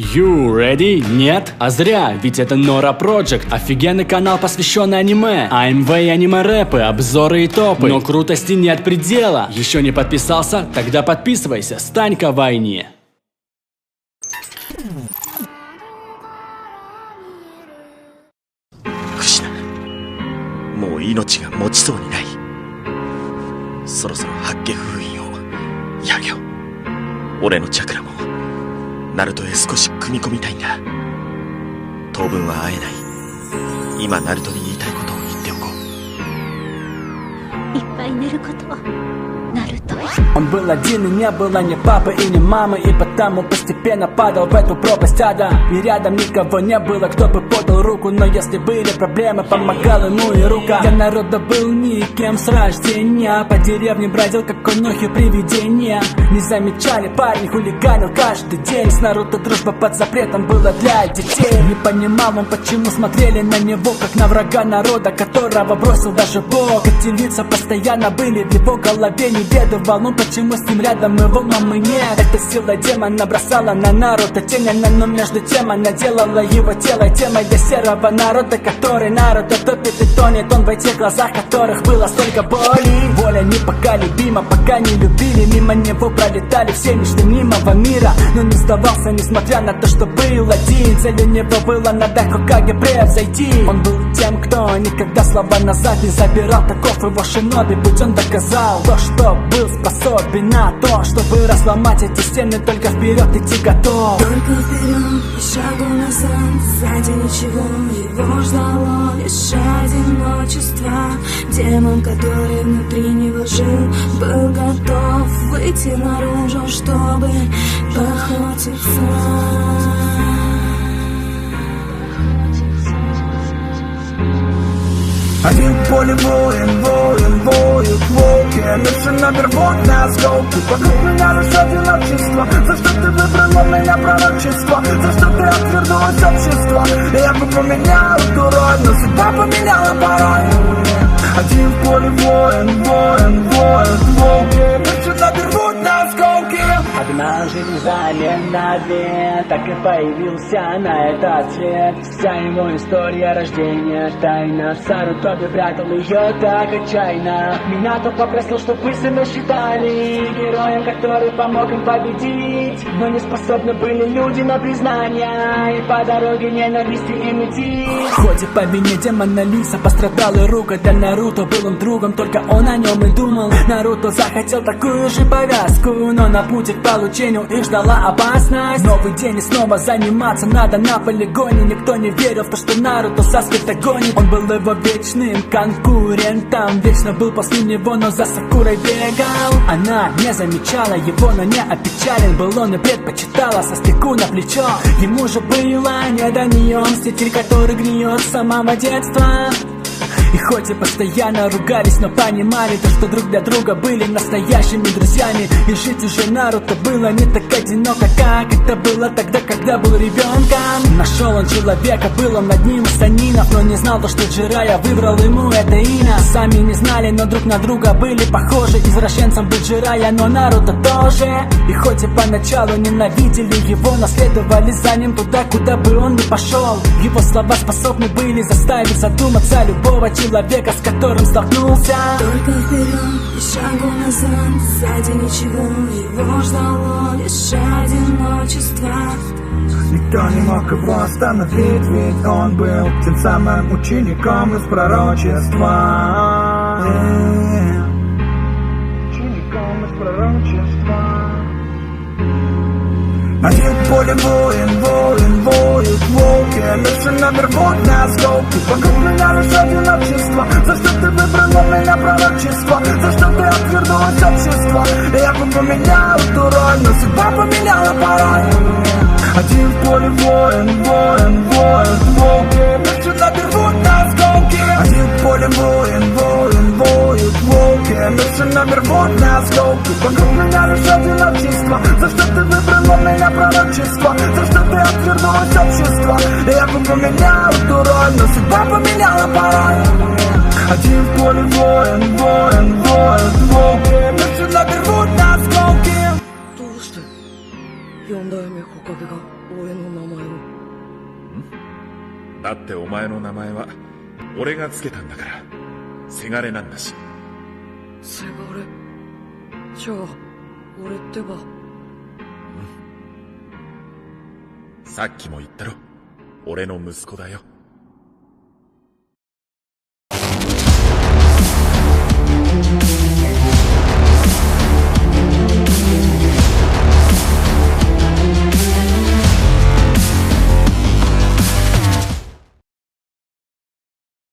You ready? Нет? А зря, ведь это Nora Project. Офигенный канал, посвященный аниме. АМВ и аниме-рэпы, обзоры и топы. Но крутости нет предела. Еще не подписался? Тогда подписывайся, стань кавайни. もう命が持ちそうにない。そろそろ八卦封印をやるよ。俺のチャクラもナルトへ少し組み込みたいんだ。当分は会えない。今ナルトに言いたいことを言っておこう。いっぱい寝ることナルト。 Он был один и не было ни папы и ни мамы, и потому постепенно падал в эту пропасть ада. И рядом никого не было, кто бы подал руку, но если были проблемы, помогал ему и рука. Я народа был никем с рождения, по деревне бродил, как конохи привидения. Не замечали, парень хулиганил каждый день. С Наруто дружба под запретом была для детей. Не понимал он, почему смотрели на него, как на врага народа, которого бросил даже Бог. Эти лица постоянно были в его голове, не ведал он, почему с ним рядом его мамы нет. Эта сила демона бросала на Наруто тень, но между тем она делала его тело темой для серого народа, который Наруто топит и тонет он в этих глазах, которых было столько боли. Воля непоколебима, пока не любили, мимо него пролетали все мечты мнимого мира. Но не сдавался, несмотря на то, что был один. Цель у него была на Хокаге превзойти. Он был тем, кто никогда слова назад не забирал. Таков его шиноби, будь он доказал то, что был способен на то, чтобы разломать эти стены, только вперед идти готов. Только вперед и шагу назад, сзади ничего его ждало, лишь одиночество. Демон, который внутри него жил, был готов выйти наружу, чтобы поохотиться. Один в поле воин, воют волки. Медленно берут на осколки. Вокруг меня лишь одиночество. За что ты выбрала меня пророчество? За что ты отвернулась общества? Я бы поменял эту роль, но судьба поменяла порой. Один в поле воин, воют волки. Медленно берут на осколки. Одна жизнь взамен на две, так и появился на этот свет. Вся его история рождения тайна. В Сарутобе прятал ее так отчаянно. Меня-то попросил, чтобы сына считали героем, который помог им победить. Но не способны были люди на признание, и по дороге ненависти им идти. В ходе по вине демона Лиса пострадал и рука. Для Наруто был он другом, только он о нем и думал. Наруто захотел такую же повязку, но на пути к получению их ждала опасность. Новый день и снова заниматься надо на полигоне. Никто не верил в то, что Наруто Саскэ догонит. Он был его вечным конкурентом, вечно был после него, но за Сакурой бегал. Она не замечала его, но не опечален был он и предпочитала Саскэку на плечо. Ему же было не до нее, мститель, который гниет с самого детства. И хоть и постоянно ругались, но понимали то, что друг для друга были настоящими друзьями. И жить уже Наруто было не так одиноко, как это было тогда, когда был ребенком. Нашел он человека, был он одним из санинов, но не знал то, что Джирайя выбрал ему это имя. Сами не знали, но друг на друга были похожи. Извращенцем был Джирайя, но Наруто тоже. И хоть и поначалу ненавидели его, наследовали за ним туда, куда бы он ни пошел. Его слова способны были заставить задуматься любого человека, с которым столкнулся. Только вперед и шагу назад, сзади ничего его ждало, лишь одиночество. Никто не мог его остановить, ведь он был тем самым учеником из пророчества. Учеником из пророчества. Один в поле воин, воют волки. Медленно берут на осколки. Вокруг меня лишь одиночество. За что ты выбрала меня пророчество? За что ты отвернулась общества? Я бы поменял эту роль, но судьба поменяла порой. Один в поле воин, воют волки. Медленно берут на осколки. Один в поле воин, воют волки. Медленно берут на осколки. Вокруг меня лишь одиночество. За что ты выбрала меня пророчество? За что ты отвернулась общества? Я бы поменял эту роль, но судьба поменяла порой. Один в поле воин, воют волки. Медленно берут на осколки. どうして四代目火影が応援の名前を。だってお前の名前は俺がつけたんだから。せがれなんだし。せがれ。じゃあ俺ってば。さっきも言ったろ。俺の息子だよ。